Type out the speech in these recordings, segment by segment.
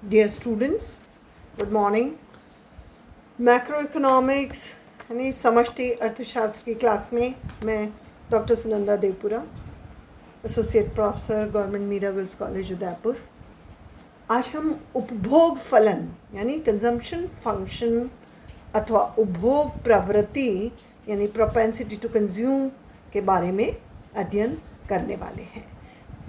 Dear students, good morning. Macro economics यानी समष्टि अर्थशास्त्र की क्लास में मैं doctor Sunanda Devpura, associate professor, government Meera girls college Udaipur. आज हम उपभोग फलन यानी कंजम्पशन फंक्शन अथवा उपभोग प्रवृत्ति यानी प्रोपेंसिटी टू कंज्यूम के बारे में अध्ययन करने वाले हैं।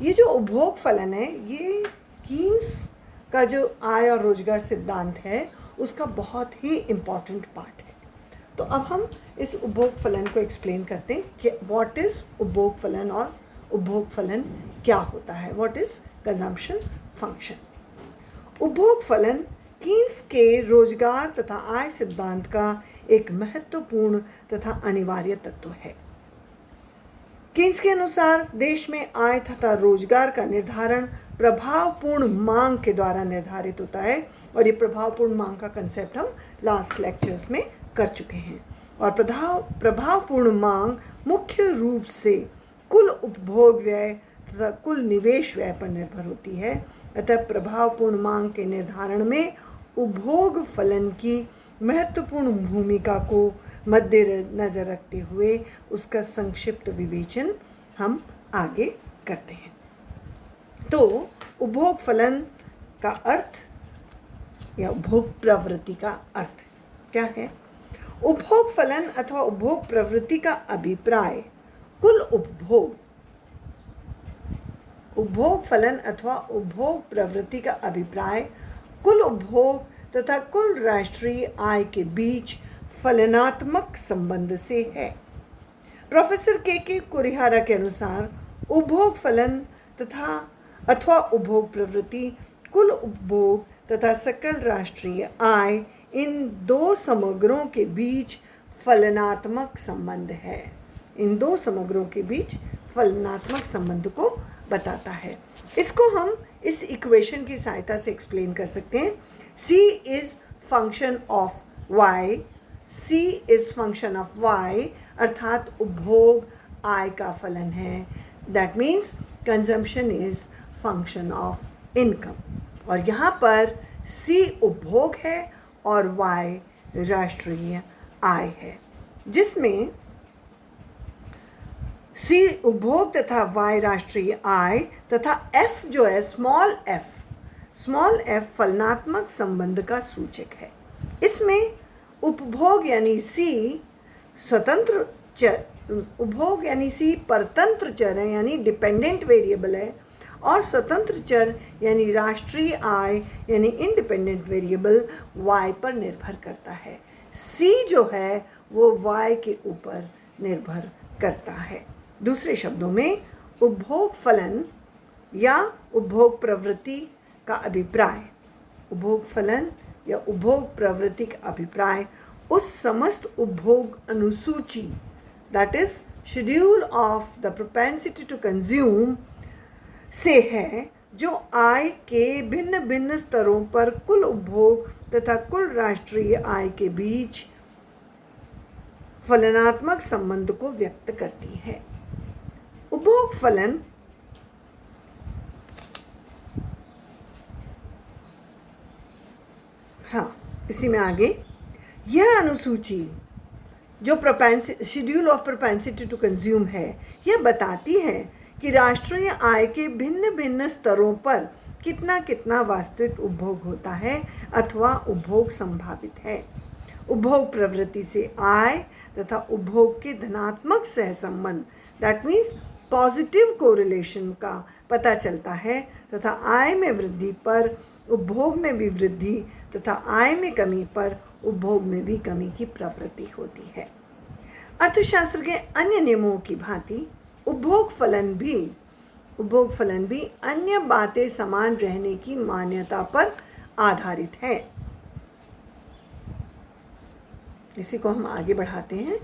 ये जो उपभोग फलन है ये कीन्स का जो आय और रोजगार सिद्धांत है उसका बहुत ही इम्पॉर्टेंट पार्ट है। तो अब हम इस उपभोग फलन को एक्सप्लेन करते हैं कि व्हाट इज़ उपभोग फलन और उपभोग फलन क्या होता है, व्हाट इज़ कंजम्पशन फंक्शन। उपभोग फलन कीन्स के रोजगार तथा आय सिद्धांत का एक महत्वपूर्ण तथा अनिवार्य तत्व है। कीन्स के अनुसार देश में आय तथा रोजगार का निर्धारण प्रभावपूर्ण मांग के द्वारा निर्धारित होता है, और ये प्रभावपूर्ण मांग का कंसेप्ट हम लास्ट लेक्चर्स में कर चुके हैं। और प्रभावपूर्ण मांग मुख्य रूप से कुल उपभोग व्यय तथा कुल निवेश व्यय पर निर्भर होती है। अतः प्रभावपूर्ण मांग के निर्धारण में उपभोग फलन की महत्वपूर्ण भूमिका को मद्देनजर रखते हुए उसका संक्षिप्त विवेचन हम आगे करते हैं। तो उपभोग फलन का अर्थ या उपभोग प्रवृत्ति का अर्थ क्या है? उपभोग फलन अथवा उपभोग प्रवृत्ति का अभिप्राय कुल उपभोग फलन अथवा उपभोग प्रवृत्ति का अभिप्राय कुल उपभोग तथा कुल राष्ट्रीय आय के बीच फलनात्मक संबंध से है। प्रोफेसर के कुरिहारा के अनुसार उपभोग फलन तथा अथवा उपभोग प्रवृत्ति कुल उपभोग तथा सकल राष्ट्रीय आय इन दो समग्रों के बीच फलनात्मक संबंध है। इन दो समग्रों के बीच फलनात्मक संबंध को बताता है। इसको हम इस इक्वेशन की सहायता से एक्सप्लेन कर सकते हैं। C is function of y, C is function of y अर्थात उपभोग आय का फलन है। That means consumption is function of income, और यहाँ पर C उपभोग है और y राष्ट्रीय आय है, जिसमें C उपभोग तथा y राष्ट्रीय आय तथा F जो है स्मॉल f फलनात्मक संबंध का सूचक है। इसमें उपभोग यानी C स्वतंत्र चर, उपभोग यानी C परतंत्र चर है यानी डिपेंडेंट वेरिएबल है, और स्वतंत्र चर यानी राष्ट्रीय आय यानी इंडिपेंडेंट वेरिएबल y पर निर्भर करता है। C जो है वो y के ऊपर निर्भर करता है। दूसरे शब्दों में उपभोग फलन या उपभोग प्रवृत्ति का अभिप्राय, उपभोग फलन या उपभोग प्रवृत्ति का अभिप्राय उस समस्त उपभोग अनुसूची that is schedule of the propensity to consume से है, जो आय के भिन्न भिन्न स्तरों पर कुल उपभोग तथा कुल राष्ट्रीय आय के बीच फलनात्मक संबंध को व्यक्त करती है। उपभोग फलन इसी में आगे यह अनुसूची जो schedule of propensity to consume है, यह बताती है कि राष्ट्रीय आय के भिन्न भिन्न स्तरों पर कितना कितना वास्तविक उपभोग होता है अथवा उपभोग संभावित है। उपभोग प्रवृत्ति से आय तथा उपभोग के धनात्मक सहसंबंध दैट मीन्स पॉजिटिव कोरिलेशन का पता चलता है, तथा आय में वृद्धि पर उपभोग में भी वृद्धि तथा आय में कमी पर उपभोग में भी कमी की प्रवृत्ति होती है। अर्थशास्त्र के अन्य नियमों की भांति उपभोग फलन भी अन्य बातें समान रहने की मान्यता पर आधारित है। इसी को हम आगे बढ़ाते हैं।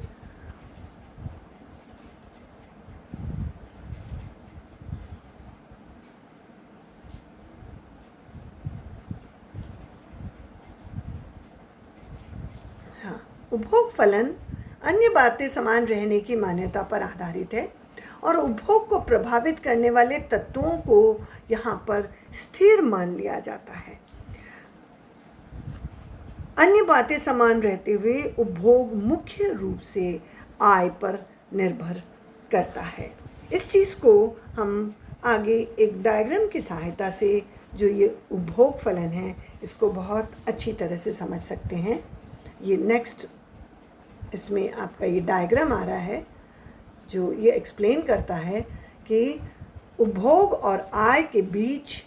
उपभोग फलन अन्य बातें समान रहने की मान्यता पर आधारित है, और उपभोग को प्रभावित करने वाले तत्वों को यहाँ पर स्थिर मान लिया जाता है। अन्य बातें समान रहते हुए उपभोग मुख्य रूप से आय पर निर्भर करता है। इस चीज़ को हम आगे एक डायग्राम की सहायता से जो ये उपभोग फलन है इसको बहुत अच्छी तरह से समझ सकते हैं। ये नेक्स्ट इसमें आपका ये डायग्राम आ रहा है जो ये एक्सप्लेन करता है कि उपभोग और आय के बीच,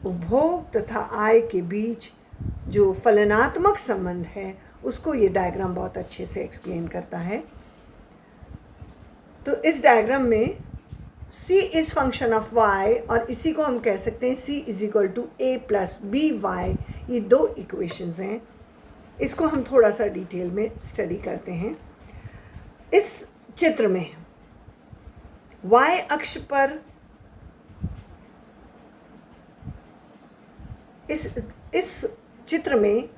उपभोग तथा आय के बीच जो फलनात्मक संबंध है उसको ये डायग्राम बहुत अच्छे से एक्सप्लेन करता है। तो इस डायग्राम में c is function of y और इसी को हम कह सकते हैं c is equal to a plus B Y. ये दो इक्वेशंस हैं, इसको हम थोड़ा सा डिटेल में स्टडी करते हैं। इस चित्र में y अक्ष पर इस चित्र में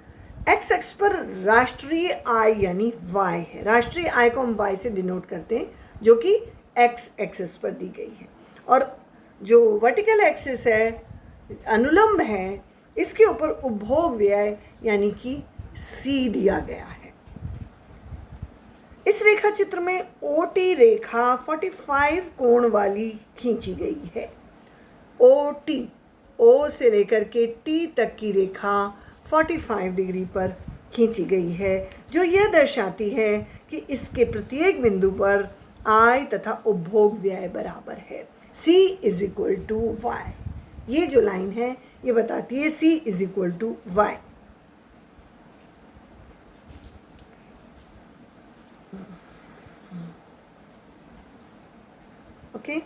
x अक्ष पर राष्ट्रीय आय यानी y है। राष्ट्रीय आय को हम y से डिनोट करते हैं जो कि x एक्सिस पर दी गई है, और जो वर्टिकल एक्सिस है अनुलंब है इसके ऊपर उपभोग व्यय यानी कि c दिया गया है। इस रेखा चित्र में OT रेखा 45 कोण वाली खींची गई है। OT, O से लेकर के T तक की रेखा 45 डिग्री पर खींची गई है, जो यह दर्शाती है कि इसके प्रत्येक बिंदु पर आय तथा उपभोग व्यय बराबर है। C is equal to Y. ये जो लाइन है ये बताती है C is equal to Y. Okay,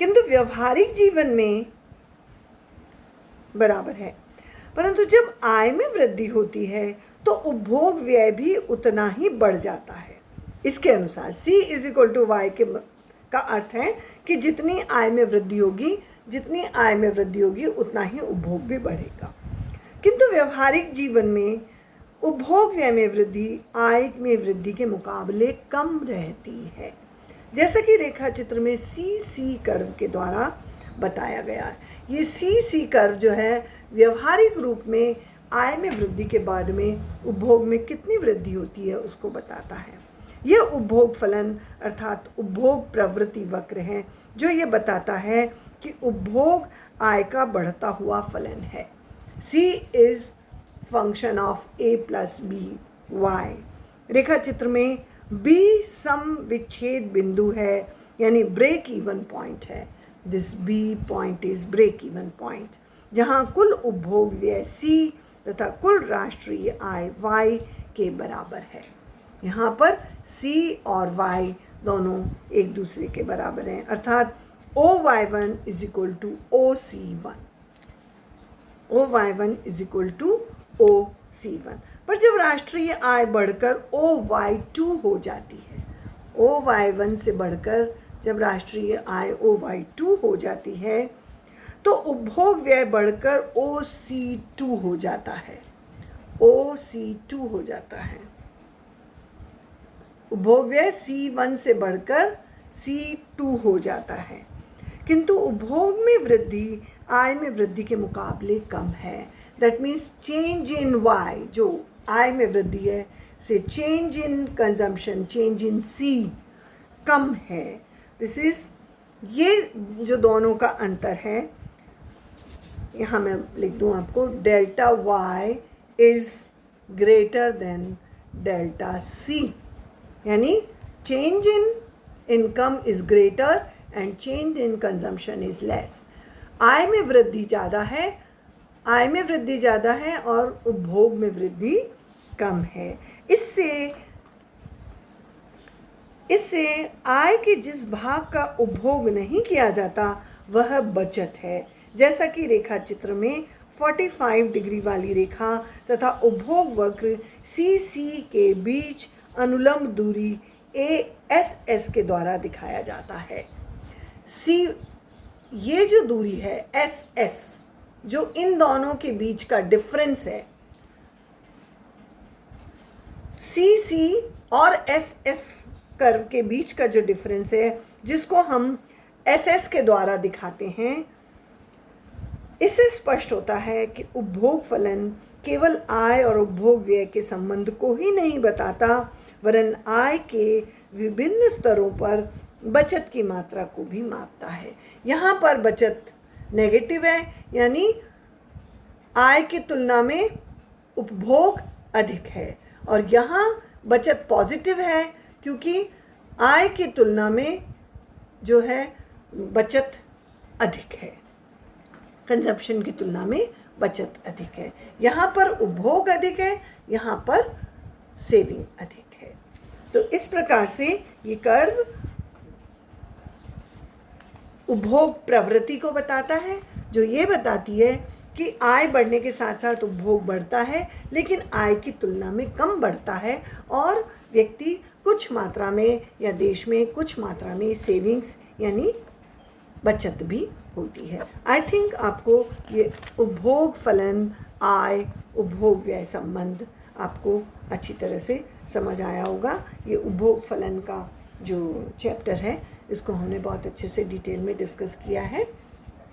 किंतु व्यवहारिक जीवन में बराबर है, परंतु जब आय में वृद्धि होती है तो उपभोग व्यय भी उतना ही बढ़ जाता है। इसके अनुसार C is equal to Y का अर्थ है कि जितनी आय में वृद्धि होगी उतना ही उपभोग भी बढ़ेगा। किंतु व्यवहारिक जीवन में उपभोग व्यय में वृद्धि आय में वृद्धि के मुकाबले कम रहती है, जैसा कि रेखा चित्र में CC कर्व के द्वारा बताया गया है। ये CC कर्व जो है व्यवहारिक रूप में आय में वृद्धि के बाद में उपभोग में कितनी वृद्धि होती है उसको बताता है। यह उपभोग फलन अर्थात उपभोग प्रवृत्ति वक्र है जो ये बताता है कि उपभोग आय का बढ़ता हुआ फलन है। C is function of A plus B Y. रेखा चित्र में B सम विच्छेद बिंदु है यानी ब्रेक इवन पॉइंट है। This B point is break even point, जहाँ कुल उपभोग व्यय C तथा कुल राष्ट्रीय आय Y के बराबर है। यहाँ पर C और Y दोनों एक दूसरे के बराबर हैं, अर्थात OY1 is equal to OC1, OY1 is equal to OC1। पर जब राष्ट्रीय आय बढ़कर OY2 हो जाती है, OY1 से बढ़कर जब राष्ट्रीय आय OY2 हो जाती है तो उपभोग व्यय बढ़कर OC2 हो जाता है। OC2 हो जाता है। उपभोग व्यय C1 से बढ़कर C2 हो जाता है, किंतु उपभोग में वृद्धि आय में वृद्धि के मुकाबले कम है। That means change in Y, जो आय में वृद्धि है, से change in consumption, change in C कम है। दिस इज, ये जो दोनों का अंतर है, यहाँ मैं लिख दूँ आपको, delta Y is greater than delta C, यानी change in income is greater and change in consumption is less. आय में वृद्धि ज़्यादा है, और उपभोग में वृद्धि कम है। इससे आय के जिस भाग का उपभोग नहीं किया जाता वह बचत है, जैसा कि रेखा चित्र में 45 डिग्री वाली रेखा तथा उपभोग वक्र CC के बीच अनुलंब दूरी ASS के द्वारा दिखाया जाता है। ये जो दूरी है SS, जो इन दोनों के बीच का डिफरेंस है, CC और SS कर्व के बीच का जो डिफरेंस है, जिसको हम SS के द्वारा दिखाते हैं, इससे स्पष्ट होता है कि उपभोग फलन केवल आय और उपभोग व्यय के संबंध को ही नहीं बताता, वरन आय के विभिन्न स्तरों पर बचत की मात्रा को भी मापता है। यहाँ पर बचत नेगेटिव है, यानी आय की तुलना में उपभोग अधिक है, और यहाँ बचत पॉजिटिव है क्योंकि आय की तुलना में जो है बचत अधिक है, कंजप्शन की तुलना में बचत अधिक है। यहाँ पर उपभोग अधिक है, यहाँ पर सेविंग अधिक है। तो इस प्रकार से ये कर्व उपभोग प्रवृत्ति को बताता है, जो ये बताती है कि आय बढ़ने के साथ साथ उपभोग बढ़ता है, लेकिन आय की तुलना में कम बढ़ता है, और व्यक्ति कुछ मात्रा में या देश में कुछ मात्रा में सेविंग्स यानी बचत भी होती है। आई थिंक आपको ये उपभोग फलन, आय, उपभोग व्यय संबंध आपको अच्छी तरह से समझ आया होगा। ये उपभोग फलन का जो चैप्टर है इसको हमने बहुत अच्छे से डिटेल में डिस्कस किया है,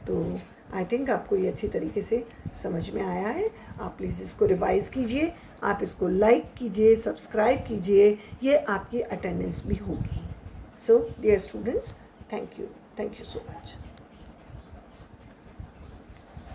तो आई थिंक आपको ये अच्छी तरीके से समझ में आया है। आप प्लीज़ इसको रिवाइज़ कीजिए, आप इसको लाइक कीजिए, सब्सक्राइब कीजिए, ये आपकी अटेंडेंस भी होगी। So dear students, thank you so much.